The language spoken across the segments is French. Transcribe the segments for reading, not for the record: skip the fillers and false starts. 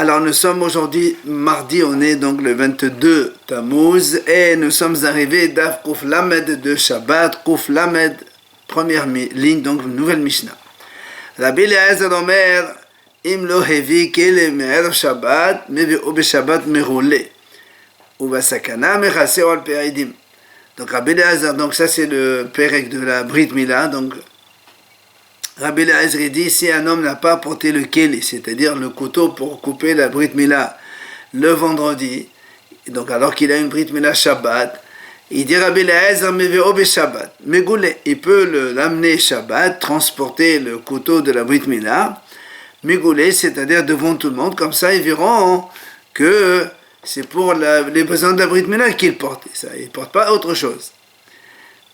Alors nous sommes aujourd'hui mardi, on est donc le 22 Tammuz et nous sommes arrivés d'Af Kuf Lamed de Shabbat, Kuf Lamed, première ligne, donc nouvelle Mishnah. Rabbi Eliezer Omer, Im lo hevi kele me'er Shabbat, meve'o be-Shabbat meroule, ou ba-sakana mechase al pe'aidim. Donc Rabbi Eliezer, donc ça c'est le pérec de la Brit Mila, donc Rabbi Eliezer dit, si un homme n'a pas porté le keli, c'est-à-dire le couteau pour couper la Brit Mila le vendredi, donc alors qu'il a une Brit Mila Shabbat, il dit Rabbi Eliezer meve'o be-Shabbat, megoule, il peut l'amener Shabbat, transporter le couteau de la Brit Mila, megoule, c'est-à-dire devant tout le monde, comme ça ils verront que c'est pour les besoins de la Brit Mila qu'il porte, ça, il ne porte pas autre chose.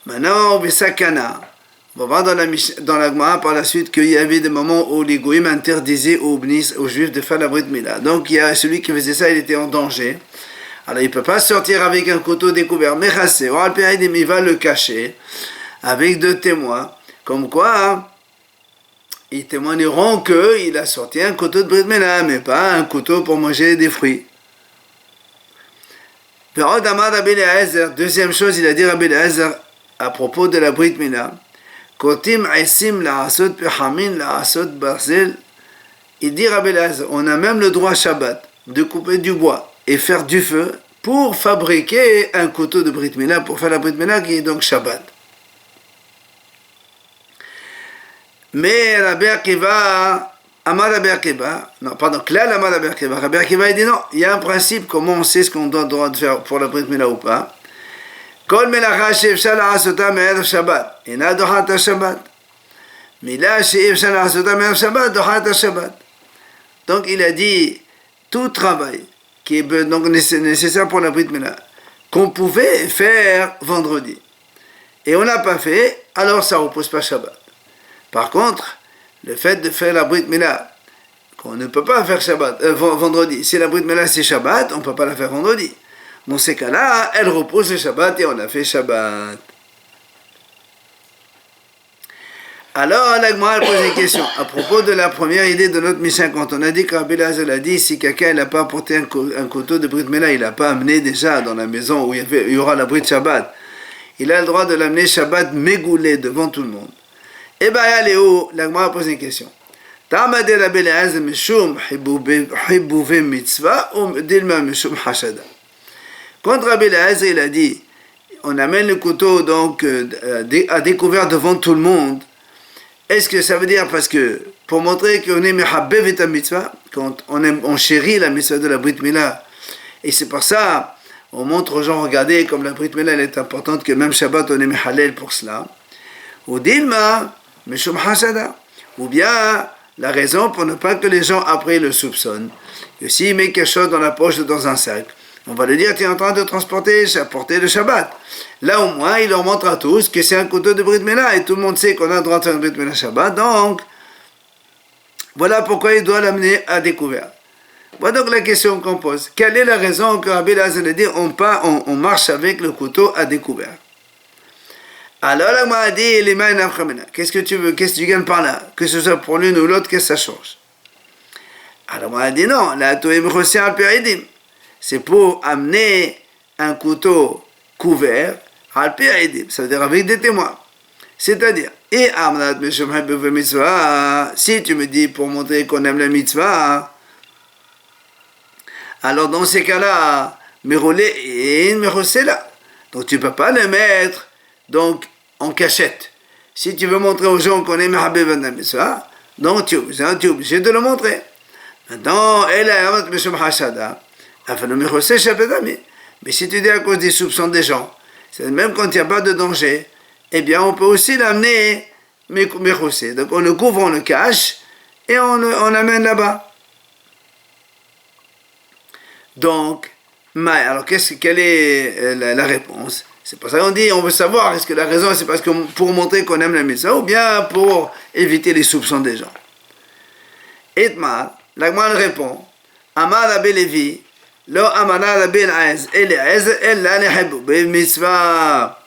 Maintenant, Besakana, on va voir dans la Gemara par la suite qu'il y avait des moments où les Goïms interdisaient aux Juifs de faire la Brit Mila. Donc il y a celui qui faisait ça, il était en danger. Alors il ne peut pas sortir avec un couteau découvert. Mais il va le cacher avec deux témoins. Comme quoi, ils témoigneront qu'il a sorti un couteau de Brit Mila, mais pas un couteau pour manger des fruits. Deuxième chose, il a dit Rabbi Eliezer à propos de la Brit Mila. Il dit Rabbi Eliezer, on a même le droit Shabbat de couper du bois et faire du feu pour fabriquer un couteau de Brit Mila, pour faire la Brit Mila qui est donc Shabbat. Mais Rabbi Akiva, Amar Rabbi Akiva, Rabbi Akiva, il dit non, il y a un principe, comment on sait ce qu'on doit faire pour la Brit Mila ou pas. כל מלאכה שאפשר לעשותה מערב שבת אינה דוחה את השבת. מילה שאי אפשר לעשותה מערב שבת דוחה את השבת. Donc il a dit tout travail qui est donc nécessaire pour la Brit Mila qu'on pouvait faire vendredi et on n'a pas fait, alors ça ne repose pas Shabbat. Par contre, le fait de faire la Brit Mila qu'on ne peut pas faire vendredi, si la Brit Mila c'est Shabbat, on ne peut pas la faire vendredi. Dans ces cas-là, elle repose le Shabbat et on a fait Shabbat. Alors, la Gemara pose une question à propos de la première idée de notre Mishnah. Quand on a dit que Rabbi Eliezer a dit, si quelqu'un n'a pas apporté un couteau de Brit Mila, il n'a pas amené déjà dans la maison où il y aura la Brit Shabbat, il a le droit de l'amener Shabbat mégoulé devant tout le monde. Eh bien, allez où la Gemara pose une question. Tamade Rabbi Eliezer mishum hibuve mitzvah ou dilma mishum hashada. Quand Rabbi Eliezer il a dit, on amène le couteau donc à découvert devant tout le monde, est-ce que ça veut dire parce que pour montrer qu'on est mehabbev et mitzvah, quand on chérit la mitzvah de la Brit Mila, et c'est pour ça on montre aux gens, regardez comme la Brit Mila elle est importante que même Shabbat on est mehalel pour cela, ou dilma mishum hasada, ou bien la raison pour ne pas que les gens après le soupçonnent, que s'il met quelque chose dans la poche ou dans un sac, on va lui dire, tu es en train de porter le Shabbat. Là au moins, il leur montre à tous que c'est un couteau de Brit Mila et tout le monde sait qu'on a le droit de faire un Brit Mila Shabbat. Donc, voilà pourquoi il doit l'amener à découvert. Voilà donc la question qu'on pose. Quelle est la raison que Rabbi Eliezer a dit on marche avec le couteau à découvert? Alors là, m'a dit, qu'est-ce que tu veux? Qu'est-ce que tu gagnes par là? Que ce soit pour l'une ou l'autre, qu'est-ce que ça change? Alors m'a dit non, la toim chosé al pe'idim. C'est pour amener un couteau couvert, ça veut dire avec des témoins. C'est-à-dire, si tu me dis pour montrer qu'on aime la mitzvah, alors dans ces cas-là, donc tu ne peux pas le mettre donc, en cachette. Si tu veux montrer aux gens qu'on aime la mitzvah, donc tu es obligé de le montrer. Maintenant, mais si tu dis à cause des soupçons des gens, même quand il n'y a pas de danger, eh bien on peut aussi l'amener mechoussé. Donc on le couvre, on le cache et on l'amène là-bas. Donc, alors quelle est la réponse? C'est pour ça qu'on dit, on veut savoir, est-ce que la raison c'est parce que pour montrer qu'on aime la mitzvah ou bien pour éviter les soupçons des gens? Etmar, la Gemara répond, Amar Rabbi Levi, lo amana Rabbi Eliezer, ella nehebu mitzvah.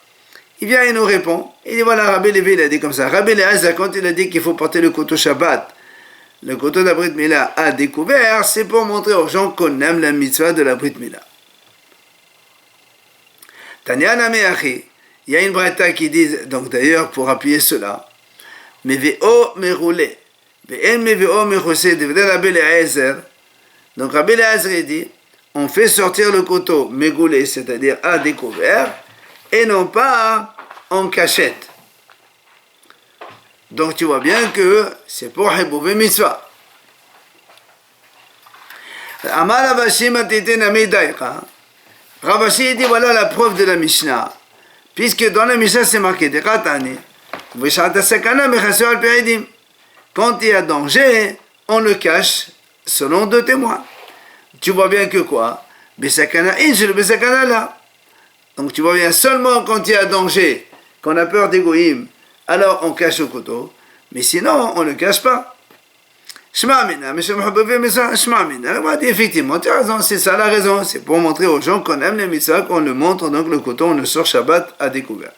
Il vient et nous répond. Il dit voilà, Rabbi Levi il a dit comme ça. Rabbi Eliezer, quand il a dit qu'il faut porter le couteau Shabbat le couteau de la Brit Mila à découvert, c'est pour montrer aux gens qu'on aime la mitzvah de la Brit Mila. Tanya Nameachi, il y a une braïta qui dit, donc d'ailleurs pour appuyer cela, Meveo meroulé, ve'en meveo mechosé, devrait Rabbi Eliezer. Donc Rabbi Eliezer dit, on fait sortir le couteau mégoulé, c'est-à-dire à découvert, et non pas en cachette. Donc tu vois bien que c'est pour Hebouvé Mitzvah. Amar Ravashi matite nami daïka. Ravashi dit voilà la preuve de la Mishnah. Puisque dans la Mishnah c'est marqué Dekatani. Quand il y a danger, on le cache selon 2 témoins. Tu vois bien que quoi? Donc tu vois bien seulement quand il y a danger, qu'on a peur des goïms, alors on cache le couteau, mais sinon on ne le cache pas. Alors on dit effectivement, tu as raison, c'est ça la raison, c'est pour montrer aux gens qu'on aime les mitzvahs, qu'on le montre, donc le couteau on le sort Shabbat à découvert.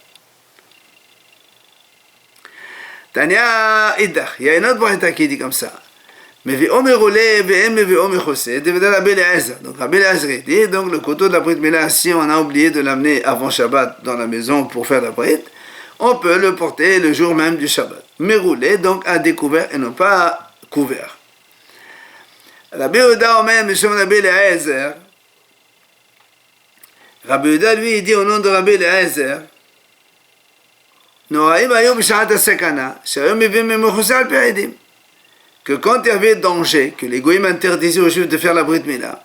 Tania Idach, il y a une autre braïta qui dit comme ça. Donc Rabbi Eliezer dit, donc le couteau de la Brit Mila, si on a oublié de l'amener avant Shabbat dans la maison pour faire la Brit, on peut le porter le jour même du Shabbat. Mais roulé, donc à découvert et non pas couvert. Rabbi Yehuda Omer, Mishom Rabbi Eliezer, Rabbi Yehuda lui il dit au nom de Rabbi Eliezer, que quand il y avait danger, que les goïms interdisaient aux juifs de faire la Brit Mila,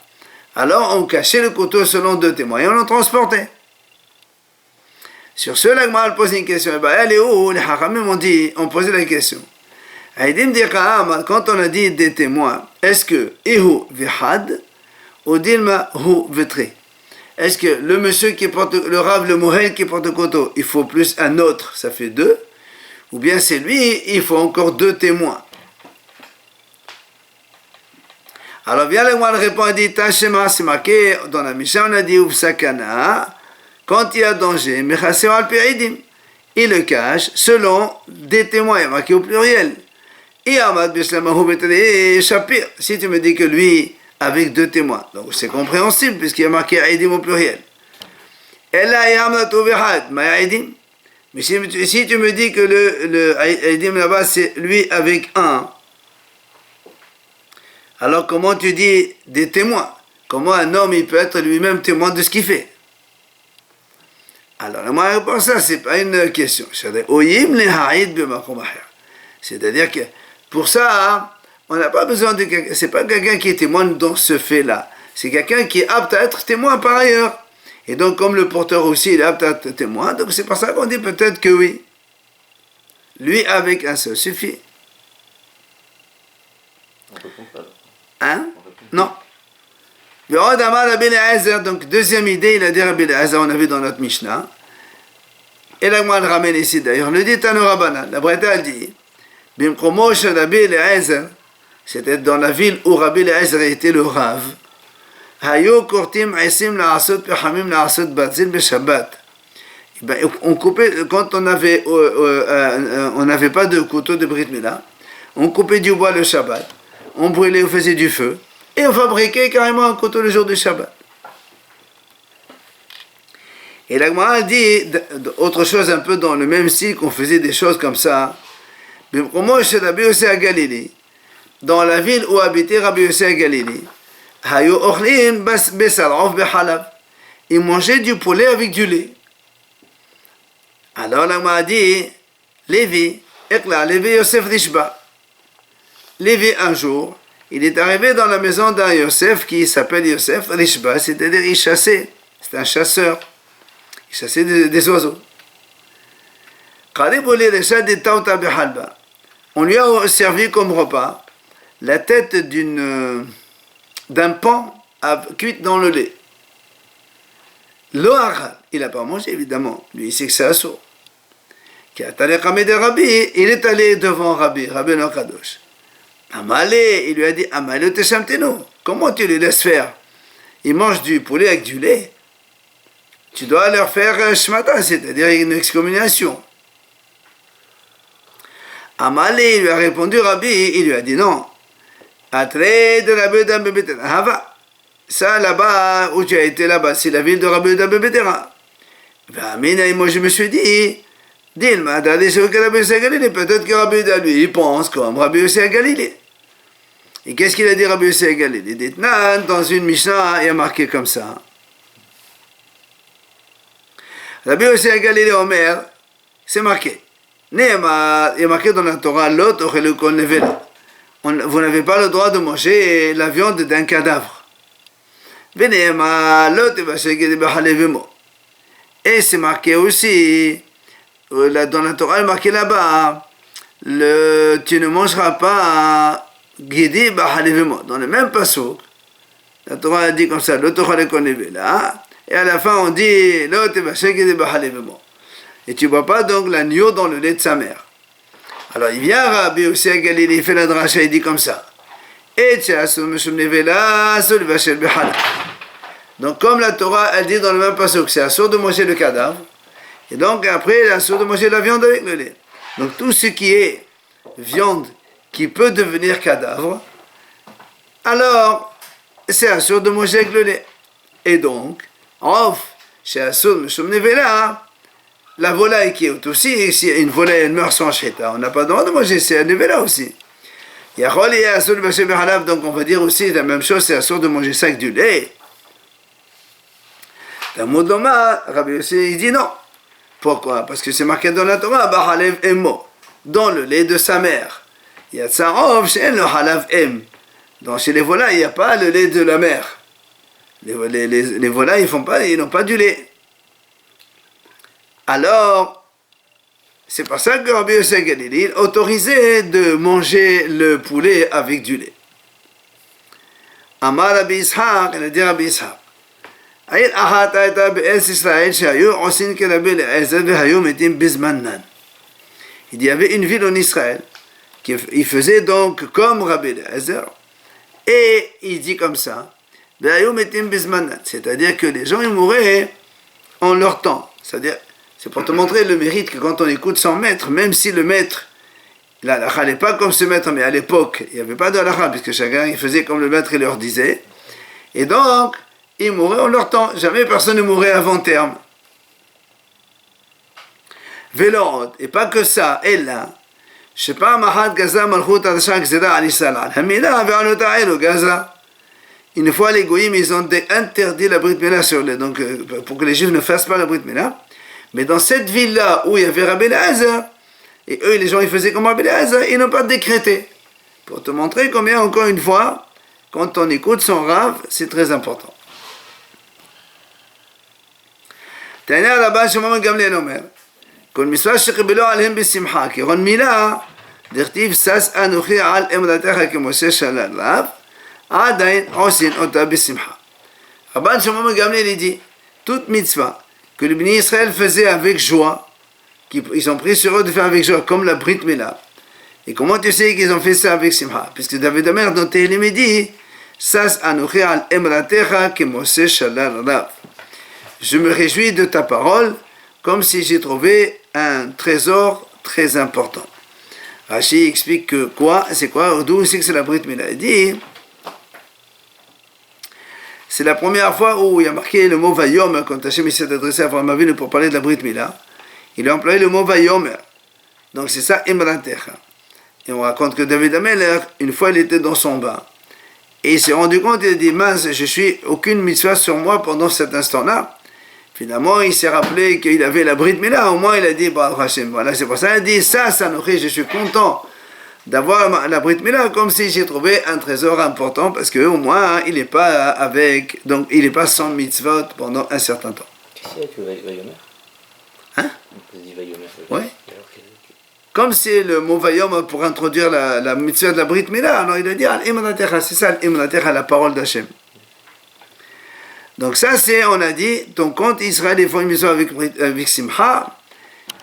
alors on cachait le couteau selon 2 témoins et on le transportait. Sur ce, l'Agma pose une question. Et elle est où? Les Hachamim ont posé la question. Quand on a dit des témoins, est-ce que Ehu vihad ou Dilma hu vetri? Est-ce que le monsieur qui porte, le Rav, le Mohel qui porte le couteau, il faut plus un autre, ça fait 2? Ou bien c'est lui, il faut encore 2 témoins? Alors bien l'Agma répond, il dit, Tashema, c'est marqué dans la Mishnah, on a dit, Uvsakana, quand il y a danger, Mechaseo al Peidim, il le cache selon des témoins, il est marqué au pluriel. Et Ahmad Bishlamahu Betri Shapir, si tu me dis que lui, avec 2 témoins, donc c'est compréhensible puisqu'il y a marqué Aidim au pluriel. Ella Yamlat Uverhad, Ma Aidim. Mais si tu me dis que le Aidim là-bas, c'est lui avec 1, alors comment tu dis des témoins? Comment un homme il peut être lui-même témoin de ce qu'il fait? Alors, moi, je pense que ça, c'est pas une question. C'est-à-dire que pour ça, on n'a pas besoin de quelqu'un. C'est pas quelqu'un qui est témoin dans ce fait-là. C'est quelqu'un qui est apte à être témoin par ailleurs. Et donc, comme le porteur aussi, il est apte à être témoin, donc c'est pour ça qu'on dit peut-être que oui. Lui, avec un seul suffit. Hein? Non. Donc, deuxième idée, il a dit Rabbi Eliezer, on a vu dans notre Mishnah. Et là, moi, le ramène ici d'ailleurs. Le dit Tano Rabbanan. La Braïta, elle dit Bimkomo shel Rabbi Eliezer, c'était dans la ville où Rabbi Eliezer était le Rav. Hayo kortim aisim la'asot pechamim la'asot batzil beShabbat. On coupait, quand on n'avait pas de couteau de Brit Mila, on coupait du bois le Shabbat, on brûlait, on faisait du feu, et on fabriquait carrément un couteau le jour du Shabbat. Et la Gemara dit autre chose un peu dans le même style qu'on faisait des choses comme ça. Dans la ville où habitait Rabbi Yossi à Galilée, ils mangeaient du poulet avec du lait. Alors la Gemara dit Lévi, Lévi Yosef Rishba. Lévi un jour, il est arrivé dans la maison d'un Yosef qui s'appelle Yosef Rishba, c'est-à-dire il chassait, c'est un chasseur. Il chassait des oiseaux. On lui a servi comme repas la tête d'un paon cuite dans le lait. L'ohar, il n'a pas mangé évidemment, lui il sait que c'est assourd. Il est allé devant Rabbi Nokadosh. Amalé, il lui a dit Amalé teshamteno, comment tu les laisses faire? Ils mangent du poulet avec du lait. Tu dois leur faire shmata, c'est-à-dire une excommunication. Amalé, il lui a répondu, Rabbi, il lui a dit non, Atré de Rabbi Yehuda ben Betera. Hava. Ça, là-bas, où tu as été là-bas, c'est la ville de Rabbi Yehuda ben Betera. Et moi, je me suis dit, Dilma, peut-être que Rabbi Yehuda, lui, il pense comme Rabbi Yossi à Galilée. Et qu'est-ce qu'il a dit Rabbi Yossi à Galilée? Il dit, dans une Mishnah, il y a marqué comme ça. Rabbi Yossi à Galilée, Omer, c'est marqué. Il y a marqué dans la Torah, l'autre, vous n'avez pas le droit de manger la viande d'un cadavre. Et c'est marqué aussi, dans la Torah, il est marqué là-bas, tu ne mangeras pas guidi bahalevimo. Dans le même pasuk, la Torah a dit comme ça, et à la fin on dit, et tu ne bois pas donc l'agneau dans le lait de sa mère. Alors il vient Rabbi Yossi à Galilée, il fait la dracha, il dit comme ça. Donc comme la Torah elle dit dans le même passage que c'est assourd de manger le cadavre, et donc après il est assourd de manger la viande avec le lait. Donc tout ce qui est viande qui peut devenir cadavre, alors c'est assourd de manger avec le lait. Et donc, chez assourd de Nevela, la volaille qui est aussi, si une volaille elle meurt sans shrita, on n'a pas le droit de manger, c'est à Nevela aussi. Donc on va dire aussi la même chose, c'est assourd de manger ça avec du lait. Rabbi Yossi il dit non. Pourquoi? Parce que c'est marqué dans la Torah, Bahalev Emo, dans le lait de sa mère. Il y a Tsarov, c'est le Halav Em. Donc chez les volailles, il n'y a pas le lait de la mère. Les volailles, ils n'ont pas du lait. Alors, c'est pour ça que Rabbi Yossi Galilée autorisait de manger le poulet avec du lait. Amar Rabbi Ishaq, il a dit Rabbi Ishaq. Il y avait une ville en Israël qui faisait donc comme Rabbi Eliezer, et il dit comme ça, c'est-à-dire que les gens ils mouraient en leur temps. C'est-à-dire, c'est pour te montrer le mérite que quand on écoute son maître, même si le maître, la halakha n'est pas comme ce maître, mais à l'époque il n'y avait pas de halakha puisque chacun il faisait comme le maître il leur disait, et donc ils mouraient en leur temps. Jamais personne ne mourait avant terme. Vélorod, et pas que ça, et là, je sais pas, Mahad Gaza Malchut Adasha Gzera Alisala, Hamila Ve'anota Elo Gaza. Une fois les goyim, ils ont interdit la Brit Mila sur les, donc pour que les juifs ne fassent pas la Brit Mila. Mais dans cette ville-là où il y avait Rabbi Eliezer, et eux, les gens, ils faisaient comme Rabbi Eliezer, ils n'ont pas décrété. Pour te montrer combien, encore une fois, quand on écoute son rave, c'est très important. תענה על הבא שמעון גמליאל אומר, כל מצווה שקיבלו עליהם בשמחה, כגון מילה, דכתיב שש אנוכי על אמונתך כמשה שלל רב, עדיין עושים אותה בשמחה. Rabban Shimon Gamliel il dit, toute mitzvah que les bénis Israël faisaient avec joie, ils ont pris sur eux de faire avec joie, comme la Brit Mila. Et comment tu sais qu'ils ont fait ça avec simcha? Puisque David Amer dans Tehillim dit, Sas anochi al emratecha kemose shalal rav. Je me réjouis de ta parole, comme si j'ai trouvé un trésor très important. Rashi explique que quoi? C'est quoi? D'où c'est que c'est la Brit Mila? Il dit, c'est la première fois où il y a marqué le mot Vayomer, quand Hachem s'est adressé à Avraham Avinu pour parler de la Brit Mila. Il a employé le mot Vayomer. Donc c'est ça, Emratecha. Et on raconte que David Ameler, une fois il était dans son bain. Et il s'est rendu compte, il a dit, mince, je suis aucune mitzvah sur moi pendant cet instant-là. Finalement, il s'est rappelé qu'il avait la Brit Mila. Au moins, il a dit, bah, Hachem, voilà, c'est pour ça. Il a dit, ça, Sanochi, je suis content d'avoir la Brit Mila, comme si j'ai trouvé un trésor important, parce qu'au moins, il n'est pas avec, donc il n'est pas sans mitzvot pendant un certain temps. Qu'est-ce que Vayomer? Hein? On dit Vayomer. Oui. Comme c'est le mot Vayom pour introduire la mitzvah de la Brit Mila, alors il a dit, Al-Imanatecha, c'est ça, Al-Imanatecha, la parole d'Hachem. Donc ça, c'est, on a dit, donc quand Israël font une mitzvah avec Simcha,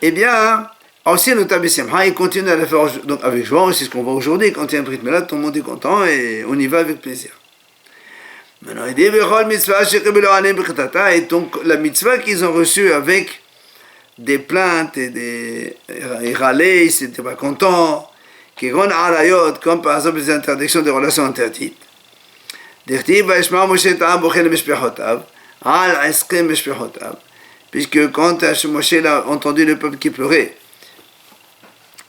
eh bien, aussi le Tabi Simcha, il continue à la faire donc avec joie, c'est ce qu'on voit aujourd'hui, quand il y a un Brit Mila, tout le monde est content et on y va avec plaisir. Maintenant, il dit, et donc la mitzvah qu'ils ont reçue avec des plaintes et des râler, ils n'étaient pas contents, Kigon arayot, comme par exemple les interdictions des relations interdites. Dirtiv Vaishma Moshe Ta'am Bochel Mishpechotav, Al Eskem Mishpechotav. Puisque quand Moshe a entendu le peuple qui pleurait,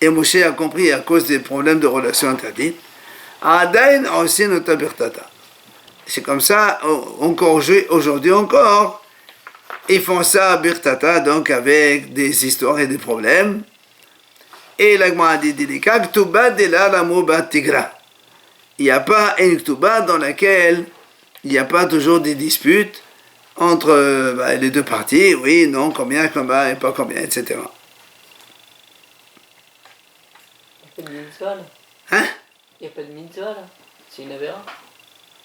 et Moshe a compris à cause des problèmes de relations interdites, Adain aussi notre birtata. C'est comme ça, encore aujourd'hui encore, ils font ça birtata, donc avec des histoires et des problèmes. Et la Gemara dit Ktuba de la Mouba Tigra. Il n'y a pas une Ktuba dans laquelle il n'y a pas toujours des disputes entre les deux parties, oui, non, combien, combien, et pas combien, etc. Il n'y a pas de mitzvah là. Hein? Il n'y a pas de mitzvah là. C'est une avéra.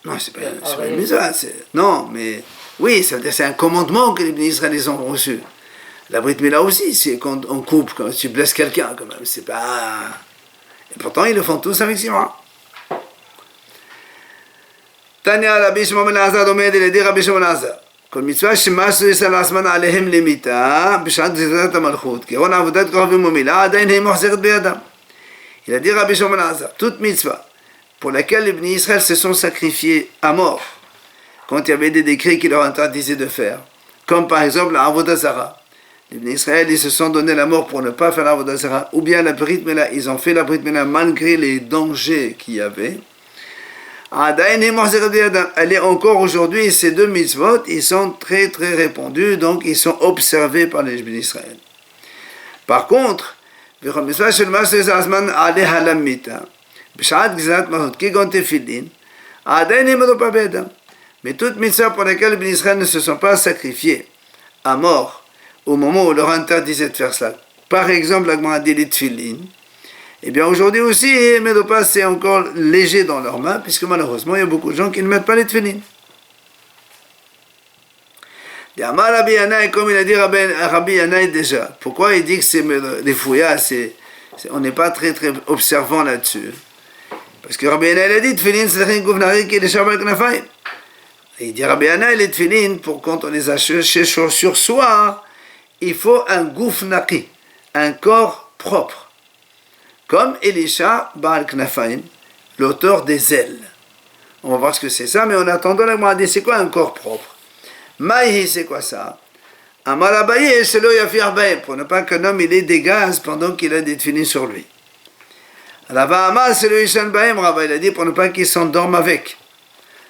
Non, c'est pas une mitzvah. Non, mais oui, c'est un commandement que les Bnei Israël ont reçu. La Brit Mila aussi, c'est quand on coupe, quand tu blesses quelqu'un, quand même. C'est pas. Et pourtant, ils le font tous avec Simon. Tanya Rabbi Shimon ben Azar omed eledi Rabbi Shimon Azar. כל מצווה שמשהו יסל עצמן עליהם למיתה בשעת גזירת המלכות, כגון עבודת קרובים ומילה, עדיין היא מוחזרת בידם. Il a dit Rabbi Shimon ben Azar, toute mitzvah pour laquelle les Bnei Israël se sont sacrifiés à mort, quand il y avait des décrets qui leur interdisaient de faire, comme par exemple la Avodah Zarah. Les Bnei Israël, ils se sont donné la mort pour ne pas faire la Avodah Zarah, ou bien la Brit Mila, ils ont fait la Brit Mila malgré les dangers qu'il y avait. Elle est encore aujourd'hui, ces deux mitzvot, ils sont très très répandus, donc ils sont observés par les Bnei Israël. Par contre, mais toute mitzvah pour laquelle les Bnei Israël ne se sont pas sacrifiés à mort au moment où on leur interdisait de faire cela, par exemple la Gemara dit les tefillin, eh bien aujourd'hui aussi, Médopas c'est encore léger dans leurs mains, puisque malheureusement il y a beaucoup de gens qui ne mettent pas les tefillin. Amar Rabbi Yanaï, comme il a dit Rabbi Yanaï déjà, pourquoi il dit que c'est les fouillas, on n'est pas très très observant là-dessus? Parce que Rabbi Yanaï a dit tefillin c'est un gouvnari qui est des shabbat knafayim. Il dit Rabbi Yanaï les tefillin, pour quand on les a sur soi, il faut un gouf naki, un corps propre. Comme Elisha Baal Knafayim, l'auteur des ailes. On va voir ce que c'est ça, mais en attendant, la Gemara dit c'est quoi un corps propre? Maïhi, c'est quoi ça? Amar Abaye, c'est le Yafir Baye, pour ne pas qu'un homme il ait des gaz pendant qu'il a des tefillin sur lui. Rava Amar, c'est le Yishan Baye, Rava il a dit pour ne pas qu'il s'endorme avec.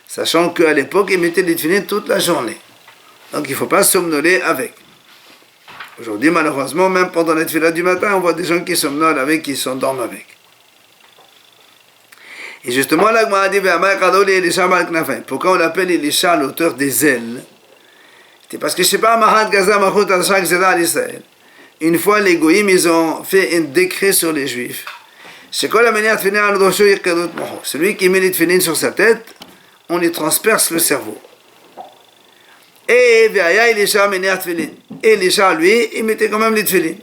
Sachant qu'à l'époque, il mettait des tefillin toute la journée. Donc il ne faut pas somnoler avec. Aujourd'hui, malheureusement, même pendant la tefila du matin, on voit des gens qui somnolent avec, qui s'endorment avec. Et justement, la Gemara dit pourquoi on l'appelle Elisha l'auteur des ailes? C'est parce que je ne sais pas, une fois, les goïms, ils ont fait un décret sur les juifs. C'est quoi la manière de finir à celui qui met les tefillin sur sa tête, on lui transperce le cerveau. Et Elisha Elisha, lui, il mettait quand même les tefillin.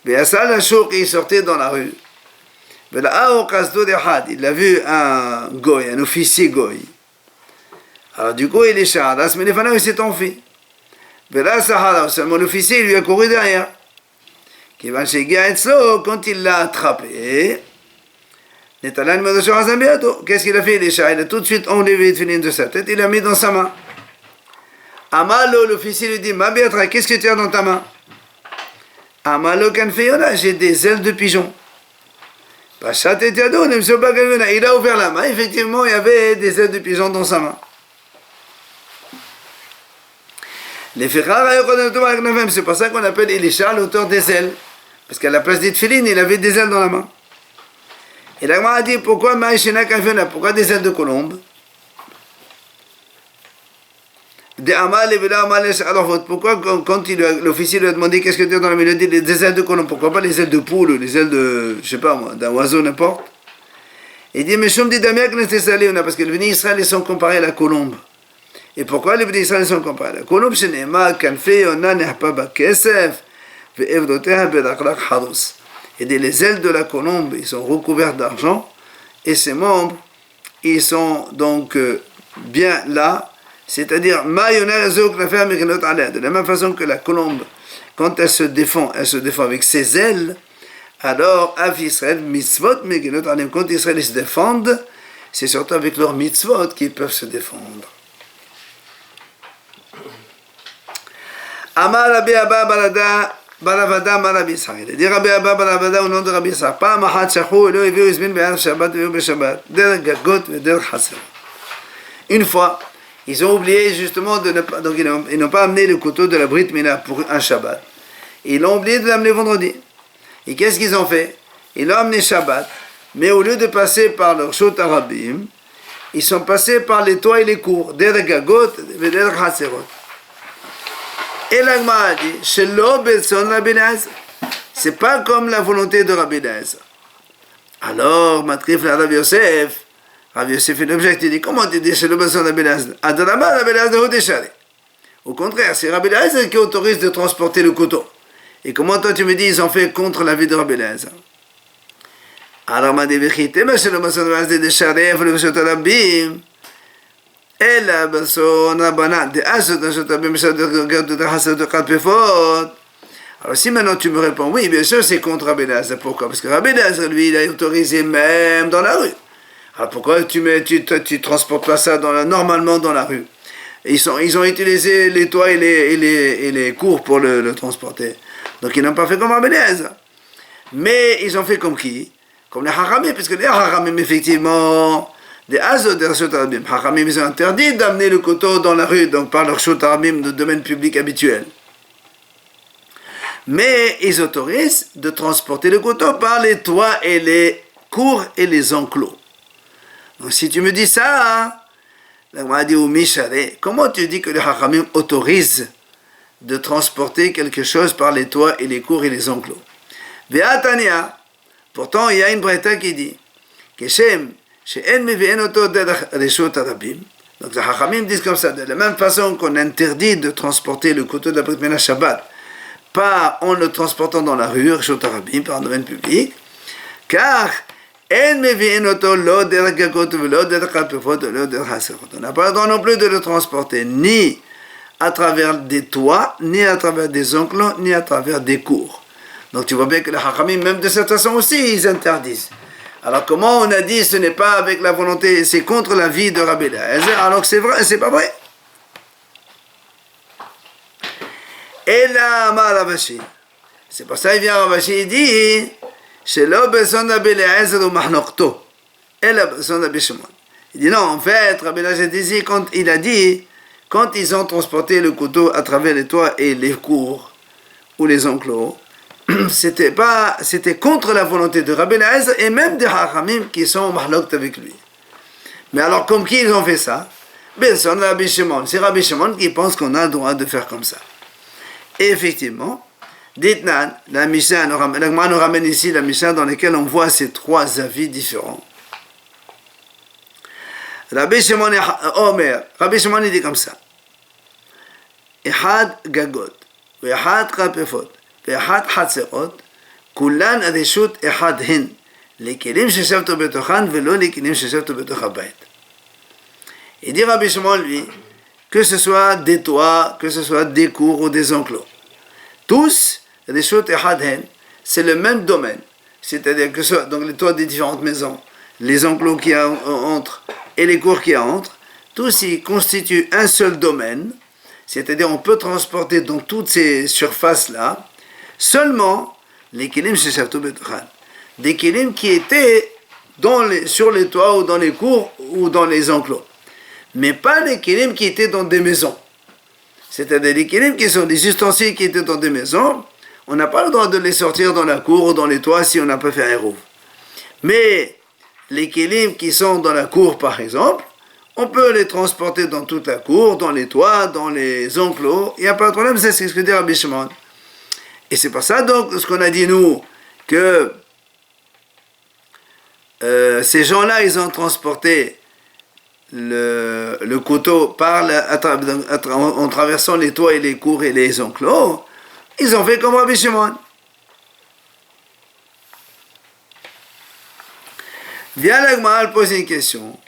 Il sortait dans la rue. Il a vu un goy, un officier goy. Alors du coup, Elisha, il s'est enfui. Seulement l'officier lui a couru derrière. Quand il l'a attrapé, qu'est-ce qu'il a fait, Elisha? Il a tout de suite enlevé les tefillin de sa tête, il l'a mis dans sa main. Amalo, l'officier lui dit, Mabiatra, qu'est-ce que tu as dans ta main? Amalo Kanfeyona, j'ai des ailes de pigeon. Il a ouvert la main, effectivement, il y avait des ailes de pigeon dans sa main. C'est pour ça qu'on appelle Elisha l'auteur des ailes. Parce qu'à la place des tefillin, il avait des ailes dans la main. Et la Gemara a dit, pourquoi Maïshena Kanfeyona? Pourquoi des ailes de colombe? Alors pourquoi quand l'officier lui a demandé qu'est-ce que tu as dans la main, il a dit des ailes de colombe, pourquoi pas les ailes de poule ou les ailes de, je sais pas moi, d'un oiseau n'importe? Il dit mais je me dis parce que les Bnei Israël ils sont comparés à la colombe. Et pourquoi les Bnei Israël sont comparés à la colombe? Et les ailes de la colombe ils sont recouvertes d'argent et ses membres ils sont donc bien là. C'est-à-dire, de la même façon que la colombe, quand elle se défend avec ses ailes, Alors, Af Israël, mitzvot, megenot alim, quand Israël se défendent, c'est surtout avec leurs mitzvot qu'ils peuvent se défendre. Amar Rabbi Abba Baravada Rabbi Ishaq. Il dit Rabbi Abba Baravada au nom de Rabbi Ishaq. פעם אחת שכחו, לא הביאו הזמין בערב שבת והביאו בשבת. דרך גגות ודרך חצר. Une fois, ils ont oublié justement de ne pas, donc ils n'ont pas amené le couteau de la Brit Mila pour un Shabbat. Ils l'ont oublié de l'amener vendredi. Et qu'est-ce qu'ils ont fait? Ils l'ont amené Shabbat, mais au lieu de passer par leur Shot Arabim, ils sont passés par les toits et les cours, Derech Gagot et Derech Hatzerot. Et l'Agmara a dit, Shelo Betson Rabbi Eliezer, c'est pas comme la volonté de Rabbi Eliezer. Alors, Matrif la Rabbi Yosef fait l'objectif, il dit, comment tu dis Shelo Betson Rabbi Eliezer? Adraba Rabbi Eliezer ou décharé. Au contraire, c'est Rabbi Eliezer qui autorise de transporter le couteau. Et comment toi tu me dis, ils ont fait contre l'avis de Rabbi Eliezer? Alors, m'a dit, Vechitema Shelo Betson Rabbi Eliezer décharé, il faut le Shot Arabim. אלא בסון רבנן, דאז שתשות רבים בשביל חסר de Kalpefot. Alors si maintenant tu me réponds, oui, bien sûr, c'est contre Rabbi Eliezer. Pourquoi? Parce que Rabbi Eliezer, lui, il a autorisé même dans la rue. Alors pourquoi tu transportes pas ça normalement dans la rue? Ils ont utilisé les toits et les cours pour le transporter. Donc ils n'ont pas fait comme Rabbi Eliezer. Mais ils ont fait comme qui? Comme les Haramim, parce que les Haramim, effectivement, des Azot de Shot Arabim. Haramim, ils ont interdit d'amener le couteau dans la rue, donc par leur Shot Arabim de domaine public habituel. Mais ils autorisent de transporter le couteau par les toits et les cours et les enclos. Donc si tu me dis ça, m'a dit comment tu dis que les Haramim autorisent de transporter quelque chose par les toits et les cours et les enclos? Ve'atania, pourtant il y a une braïta qui dit que שאין מביאין אותו דרך רשות הרבים. Donc les Hachamim disent comme ça, de la même façon qu'on interdit de transporter le couteau de la Brit Mila Shabbat, pas en le transportant dans la rue, Reshut Harabim, par un domaine public, car אין מביאין אותו לא דרך גגות ולא דרך חלפפות ולא דרך חצרות. On n'a pas le droit non plus de le transporter ni à travers des toits, ni à travers des enclos, ni à travers des cours. Donc tu vois bien que les Hachamim, même de cette façon aussi, ils interdisent. Alors comment on a dit ce n'est pas avec la volonté, c'est contre la vie de Rabbi Eliezer, alors que c'est vrai, c'est pas vrai. Et là, Ravashi, c'est pour ça qu'il vient Ravashi, il dit, Shelo beson Rabbi Eliezer ou mahnokto, et la beson Rabbi Shimon. Il dit non, en fait, Rabbi Eliezer disait, il a dit, quand ils ont transporté le couteau à travers les toits et les cours, ou les enclos, c'était contre la volonté de Rabbi Eliezer et même des Hachamim qui sont mahlokt avec lui. Mais alors, comme qui ils ont fait ça? Ben, c'est Rabbi Shimon. C'est Rabbi Shimon qui pense qu'on a le droit de faire comme ça. Et effectivement, Ditnan, la Mishnah nous ramène ici la Mishnah dans laquelle on voit ces trois avis différents. Rabbi Shimon il dit comme ça. Ehad gagot, ehad kalpefot. ואחת חצרות, כולן רשות אחד הן, לכלים ששבתו בתוכן ולא לכלים ששבתו בתוך הבית. Il dit Rabbi Shimon, lui, que ce soit des toits, que ce soit des cours ou des enclos, tous, reshut echad hen, c'est le même domaine. C'est-à-dire que ce soit donc les toits des différentes maisons, les enclos qui entrent et les cours qui entrent, tous ils constituent un seul domaine. C'est-à-dire on peut transporter dans toutes ces surfaces-là seulement les kilim sheshavtu betochan, des kilim qui étaient sur les toits ou dans les cours ou dans les enclos, mais pas les kilim qui étaient dans des maisons. C'est-à-dire les kilim qui sont des ustensiles qui étaient dans des maisons, on n'a pas le droit de les sortir dans la cour ou dans les toits si on n'a pas fait un rouv. Mais les kilim qui sont dans la cour par exemple, on peut les transporter dans toute la cour, dans les toits, dans les enclos, il n'y a pas de problème, c'est ce que dit Rabbi Shimon. Et c'est pour ça donc ce qu'on a dit nous, que ces gens-là, ils ont transporté le couteau en traversant les toits et les cours et les enclos, ils ont fait comme Rabbi Shimon. Vient la Gemara poser une question.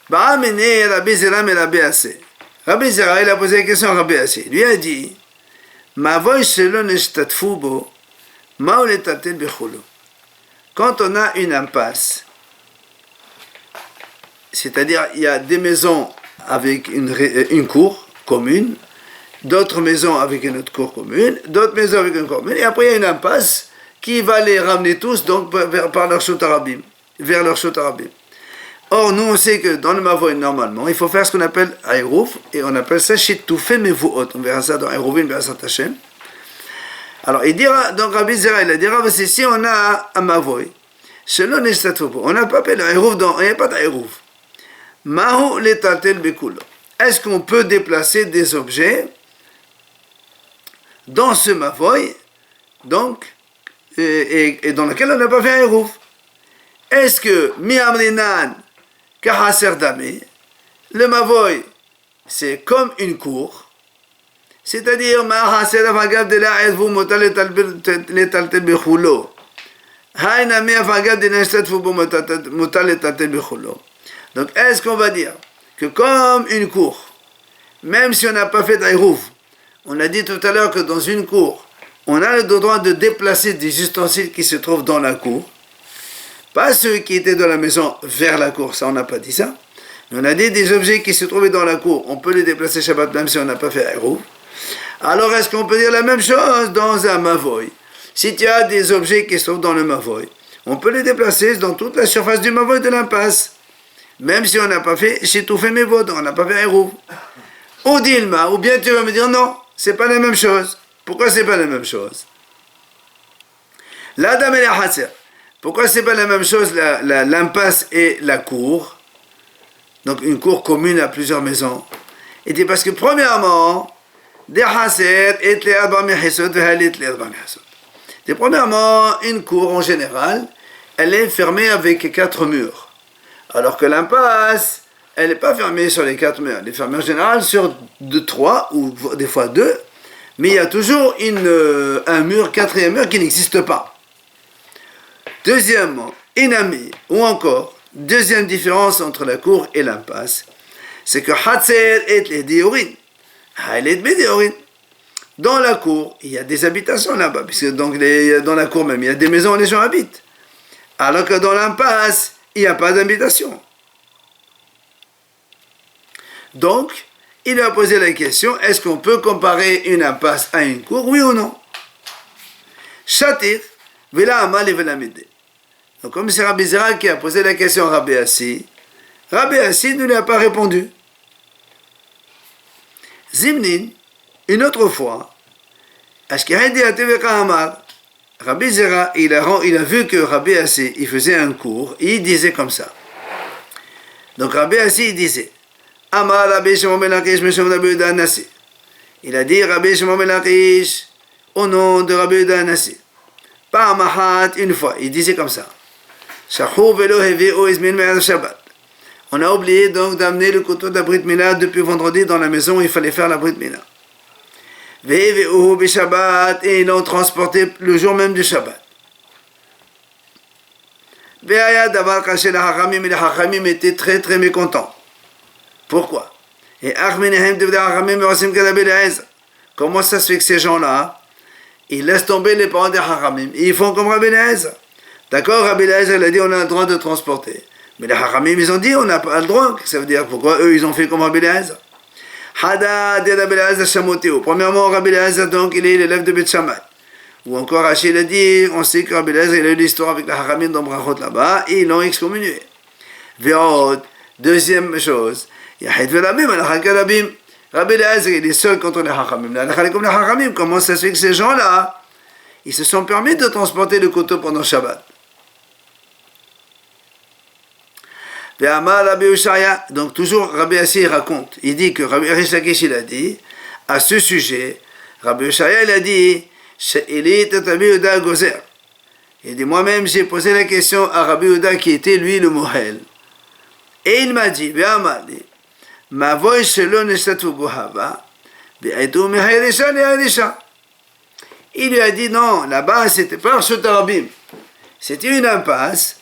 Rabbi Zera et Rabbi Assé. Rabbi Zera, il a posé la question à Rabbi Assé. Lui a dit, Mavoy shelo neshtatfu bo, ma letatel becholo. quand on a une impasse, c'est-à-dire il y a des maisons avec une cour commune, d'autres maisons avec une autre cour commune, d'autres maisons avec une cour commune, et après il y a une impasse qui va les ramener tous donc par leur Shotarabim, vers leur Shotarabim. Or, nous on sait que dans le Mavoy, normalement, il faut faire ce qu'on appelle Aïrouf, et on appelle ça Shittoufé Mevuot. On verra ça dans Aïrouvin, Be'asat Hashem. Alors, il dira, donc Rabbi Zera, il dira, c'est si on a un Mavoy, selon les statuts, on n'a pas fait l'Aïrouf, il n'y a pas d'Aïrouf. Mahu l'etatel bekulo. Est-ce qu'on peut déplacer des objets dans ce Mavoy, donc, et dans lequel on n'a pas fait Aïrouf? Est-ce que Mi'amrinan Kahaser Dame, le Mavoy, c'est comme une cour, c'est-à-dire Mahaser Avagab de la Edvu Motal Letaltel Bechulo, Haïna Mi Avagab de Nestetfu Motal Letaltel Bechulo. Donc, est-ce qu'on va dire que comme une cour, même si on n'a pas fait d'Aïrouf, on a dit tout à l'heure que dans une cour, on a le droit de déplacer des ustensiles qui se trouvent dans la cour, pas ceux qui étaient dans la maison vers la cour, ça on n'a pas dit ça, mais on a dit des objets qui se trouvaient dans la cour, on peut les déplacer Shabbat même si on n'a pas fait Aïrouf. Alors est-ce qu'on peut dire la même chose dans un Mavoy? Si tu as des objets qui se trouvent dans le Mavoy, on peut les déplacer dans toute la surface du Mavoy de l'impasse, même si on n'a pas fait Shitoufé Mevod, on n'a pas fait Aïrouf. Ou Dilma, ou bien tu vas me dire non, c'est pas la même chose. Pourquoi c'est pas la même chose? La dame et la Hatser. Pourquoi c'est pas la même chose l'impasse et la cour? Donc une cour commune à plusieurs maisons. Et c'est parce que premièrement, premièrement, une cour en général, elle est fermée avec 4 murs. Alors que l'impasse, elle n'est pas fermée sur les 4 murs. Elle est fermée en général sur 3 ou des fois 2. Mais il y a toujours un mur, 4e mur qui n'existe pas. Deuxièmement, inami, ou encore, deuxième différence entre la cour et l'impasse, c'est que Hatzer et les diorin. Dans la cour, il y a des habitations là-bas, puisque donc dans la cour même, il y a des maisons où les gens habitent. Alors que dans l'impasse, il n'y a pas d'habitation. Donc, il a posé la question, est-ce qu'on peut comparer une impasse à une cour, oui ou non? Shatir, vela amal et vela mide. Donc, comme c'est Rabbi Zera qui a posé la question à Rabbi Assi ne lui a pas répondu. Zimnin, une autre fois, Rabbi Zera, il a vu que Rabbi Assi, il faisait un cours, et il disait comme ça. Donc, Rabbi Assi, il disait, Amar Rabbi Shimon ben Lakish, Meshom Rabbi Yehuda Anassi. Il a dit Rabbi Shimon ben Lakish au nom de Rabbi Yehuda Anassi. Par Mahat, une fois, il disait comme ça. On a oublié donc d'amener le couteau de la Brit Mila depuis vendredi dans la maison où il fallait faire la Brit Mila. Et ils l'ont transporté le jour même du Shabbat. Les Hachamim étaient très très mécontents. Pourquoi? Et comment ça se fait que ces gens-là, ils laissent tomber les parents des Hachamim et ils font comme Rabbi Eliezer? D'accord, Rabbi Eliezer, il a dit on a le droit de transporter. Mais les Hachamim, ils ont dit on n'a pas le droit. Ça veut dire pourquoi eux, ils ont fait comme Rabbi Eliezer? Premièrement, Rabbi Eliezer, donc, il est l'élève de Beth Shammai. Ou encore, Rachid a dit, on sait que Rabbi Eliezer, il a eu l'histoire avec les Hachamim dans Brachot là-bas, et ils l'ont excommunié. Deuxième chose, Rabbi Eliezer, il est seul contre les Hachamim. Comme les Hachamim, comment ça se fait que ces gens-là, ils se sont permis de transporter le couteau pendant Shabbat? Donc toujours Rabbi Assi raconte, il dit que Rabbi Rish Lakish il a dit à ce sujet, Rabbi Ushaya il a dit il dit moi-même j'ai posé la question à Rabbi Yehuda qui était lui le Mohel et il m'a dit il lui a dit non, là-bas c'était pas un Shotarabim, c'était une impasse.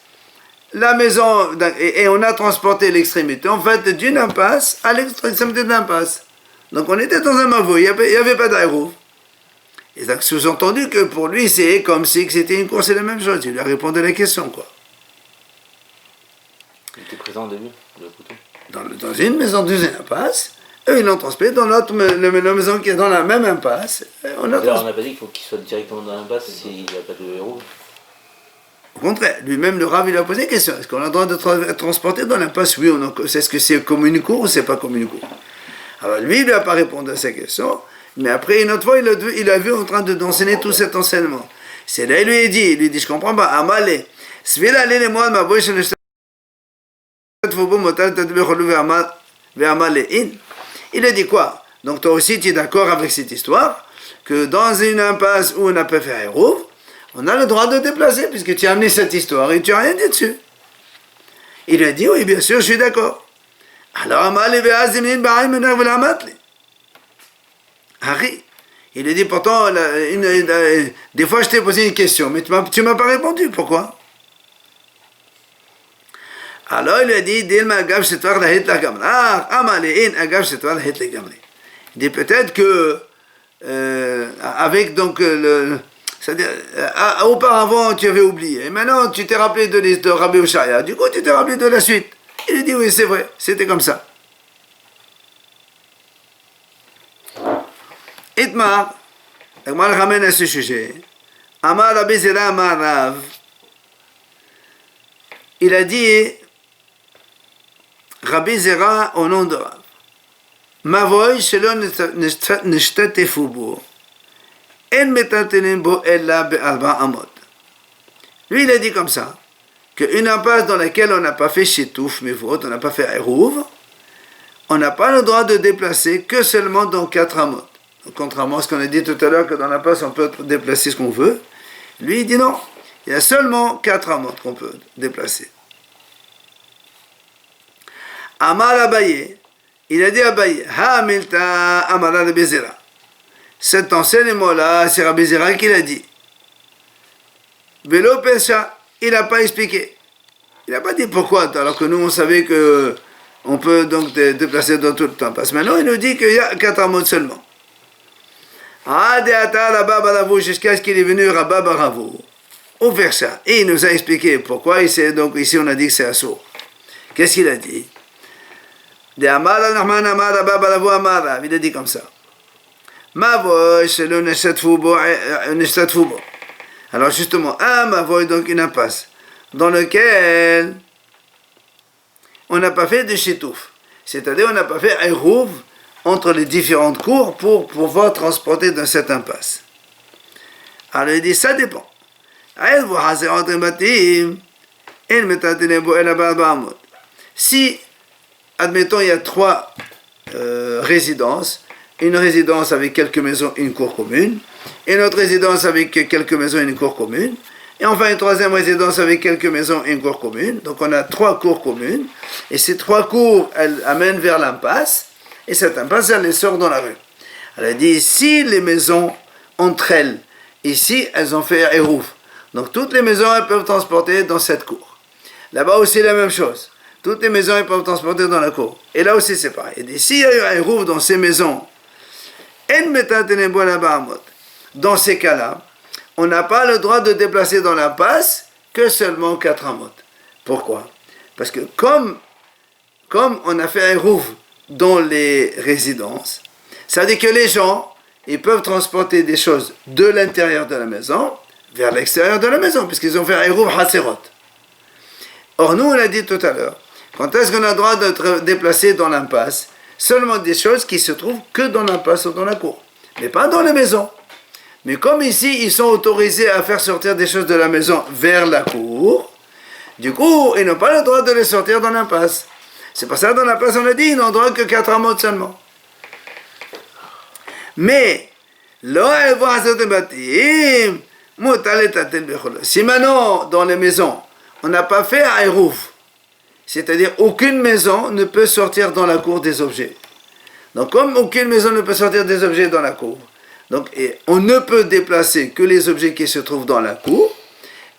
La maison, et on a transporté l'extrémité, en fait, d'une impasse à l'extrémité de l'impasse. Donc on était dans un mavou, il n'y avait pas d'aérouf. Et donc, sous-entendu que pour lui, c'est comme si c'était une course, c'est la même chose. Il lui a répondu à la question, quoi. Il était présent au début, le couteau. Dans une maison d'une impasse, eux, ils l'ont transmis dans la maison qui est dans la même impasse. On a D'ailleurs, on n'a pas dit qu'il faut qu'il soit directement dans l'impasse s'il n'y a pas de héros. Au contraire, lui-même, le Rav, il a posé une question. Est-ce qu'on a le droit de transporter dans l'impasse? Oui ou non? Est-ce que c'est comme une cour ou c'est pas comme une cour? Alors lui, il n'a pas répondu à ces questions. Mais après, une autre fois, il a vu en train d'enseigner tout cet enseignement. C'est là, il lui dit, je comprends pas, Amalé, il a dit quoi? Donc toi aussi, tu es d'accord avec cette histoire, que dans une impasse où on a pas fait Hérouv, on a le droit de déplacer, puisque tu as amené cette histoire et tu n'as rien dit dessus. Il a dit, oui, bien sûr, je suis d'accord. Alors, Amalé, Harry, il a dit pourtant, des fois je t'ai posé une question, mais tu m'as pas répondu, pourquoi? Alors il a dit, il dit peut-être que, avec donc c'est-à-dire, auparavant tu avais oublié, et maintenant tu t'es rappelé de Rabbi Oshaya, du coup tu t'es rappelé de la suite. Il a dit, oui, c'est vrai, c'était comme ça. Itmar, Agmar ramène à ce sujet. Amar Rabbi Zera Amar Rav. Il a dit, Rabbi Zera au nom de Rav. Mavoy shelo nishtatefu bo. En metatenen bo ella be'arba amot. Lui, il a dit comme ça, qu'une impasse dans laquelle on n'a pas fait shitouf, mevot, on n'a pas fait Hérouv, on n'a pas le droit de déplacer que seulement dans 4 amot. Contrairement à ce qu'on a dit tout à l'heure, que dans la passe on peut déplacer ce qu'on veut, lui il dit non, il y a seulement 4 amot qu'on peut déplacer. Amar Abaye, il a dit Abaye, Ha milta amara Rabbi Zera. Cet enseignement-là, c'est Rabbi Zera qui l'a dit. Velo Pesha, il n'a pas expliqué. Il n'a pas dit pourquoi, alors que nous on savait que on peut donc déplacer dans tout le temps. Parce que maintenant il nous dit qu'il y a 4 amot seulement. Jusqu'à ce qu'il est venu Rabba Baravou au verset. Et il nous a expliqué pourquoi. Donc ici on a dit que c'est assourd. Qu'est-ce qu'il a dit? Il a dit comme ça. Alors justement, un mavoy, donc une impasse, dans lequel on n'a pas fait de chitouf. C'est-à-dire on n'a pas fait un rouv entre les différentes cours pour pouvoir transporter dans cette impasse. Alors il dit, ça dépend. Si, admettons, il y a 3 résidences, une résidence avec quelques maisons et une cour commune, et une autre résidence avec quelques maisons et une cour commune, et enfin une 3e résidence avec quelques maisons et une cour commune, donc on a 3 cours communes, et ces 3 cours, elles amènent vers l'impasse, et cette impasse, elle les sort dans la rue. Elle a dit, si les maisons, entre elles, ici, elles ont fait Hérouv. Donc toutes les maisons, elles peuvent transporter dans cette cour. Là-bas aussi, la même chose. Toutes les maisons, elles peuvent transporter dans la cour. Et là aussi, c'est pareil. Elle dit, s'il y a eu Hérouv dans ces maisons, dans ces cas-là, on n'a pas le droit de déplacer dans l'impasse que seulement 4 amot. Pourquoi? Parce que comme on a fait Hérouv dans les résidences, ça veut dire que les gens, ils peuvent transporter des choses de l'intérieur de la maison vers l'extérieur de la maison, puisqu'ils ont fait Hérouv Haserot. Or, nous, on a dit tout à l'heure, quand est-ce qu'on a le droit de déplacer dans l'impasse? Seulement des choses qui se trouvent que dans l'impasse ou dans la cour, mais pas dans les maisons. Mais comme ici, ils sont autorisés à faire sortir des choses de la maison vers la cour, du coup, ils n'ont pas le droit de les sortir dans l'impasse. C'est pour ça que dans l'impasse, on a dit, ils n'ont droit que 4 amot seulement. Mais, si maintenant, dans les maisons, on n'a pas fait un Hérouv, c'est-à-dire aucune maison ne peut sortir dans la cour des objets. Donc comme aucune maison ne peut sortir des objets dans la cour, donc on ne peut déplacer que les objets qui se trouvent dans la cour,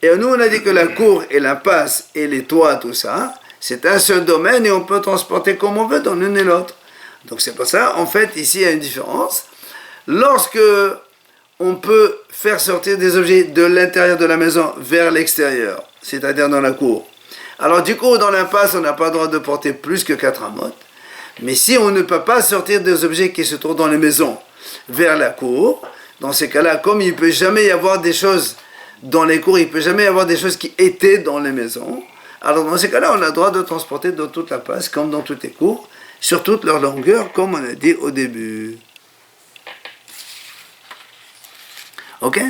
et nous on a dit que la cour et l'impasse et les toits, tout ça, c'est un seul domaine et on peut transporter comme on veut dans l'une et l'autre. Donc c'est pour ça, en fait, ici il y a une différence. Lorsque on peut faire sortir des objets de l'intérieur de la maison vers l'extérieur, c'est-à-dire dans la cour. Alors du coup, dans l'impasse, on n'a pas le droit de porter plus que 4 amotes. Mais si on ne peut pas sortir des objets qui se trouvent dans les maisons vers la cour, dans ces cas-là, comme il ne peut jamais y avoir des choses dans les cours, il ne peut jamais y avoir des choses qui étaient dans les maisons, alors dans ces cas-là, on a le droit de transporter dans toute la place, comme dans toutes les cours, sur toute leur longueur, comme on a dit au début. Ok?